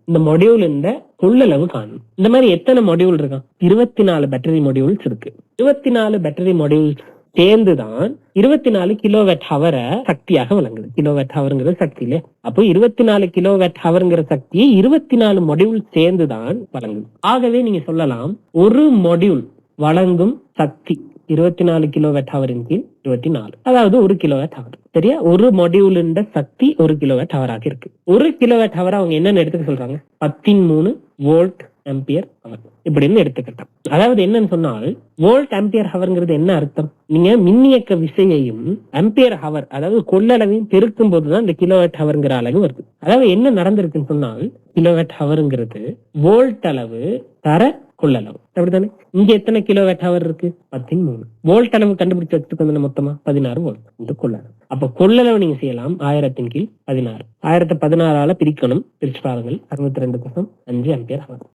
இந்த மொடியூல் இந்த கொள்ளளவு காணும். இந்த மாதிரி எத்தனை மொடியூல் இருக்கான்? 24 பேட்டரி மொடியூல்ஸ் இருக்கு. 24 பேட்டரி மொடியூல்ஸ் சேர்ந்துதான் 24 கிலோவாட் ஹவரை சக்தியாக வழங்குது. கிலோவாட் ஹவர்ங்கிறது சக்தி இல்லையா? அப்போ 24 கிலோவாட் ஹவர்ங்கிற சக்தியை 24 மொடியூல் சேர்ந்துதான் வழங்குது. ஆகவே நீங்க சொல்லலாம் ஒரு மொடியூல் வழங்கும் சக்தி 24 கிலோவாட் ஹவரின் கீழ் 24, அதாவது 1 கிலோவாட் ஹவர். சரியா? ஒரு மொடியூலின் சக்தி 1 கிலோவாட் ஹவராக இருக்கு. 1 கிலோவாட் ஹவர் அவங்க என்னன்னு எடுத்துக்க சொல்றாங்க? 13 வோல்ட் ஆம்பியர் ஹவர் இப்படின்னு எடுத்துக்கிட்டோம். அதாவது என்னன்னு சொன்னால் வோல்ட் ஆம்பியர் ஹவர்ங்கிறது என்ன அர்த்தம்? நீங்க மின்னியக்க விசையையும் ஆம்பியர் ஹவர் அதாவது கொள்ளளவையும் பெருக்கும் போதுதான் இந்த கிலோவாட் ஹவர்ங்கிற அளவு வருது. அதாவது என்ன நடந்திருக்குன்னு சொன்னால் கிலோவாட் ஹவர்ங்கிறது வோல்ட் அளவு தர கொள்ளளவு, அப்படித்தானே? இங்க எத்தனை கிலோவாட் ஹவர் இருக்கு? 13. வோல்ட் அளவு கண்டுபிடிச்சு வச்சுட்டு மொத்தமா 16 வோல்ட் இந்த கொள்ளளவு. அப்ப கொள்ளளவு நீங்க செய்யலாம் 1000 கீழ் 16. 1016 பிரிக்கணும். பிரிச்சு பாருங்கள் 62.5 ஆம்பியர் ஹவர்.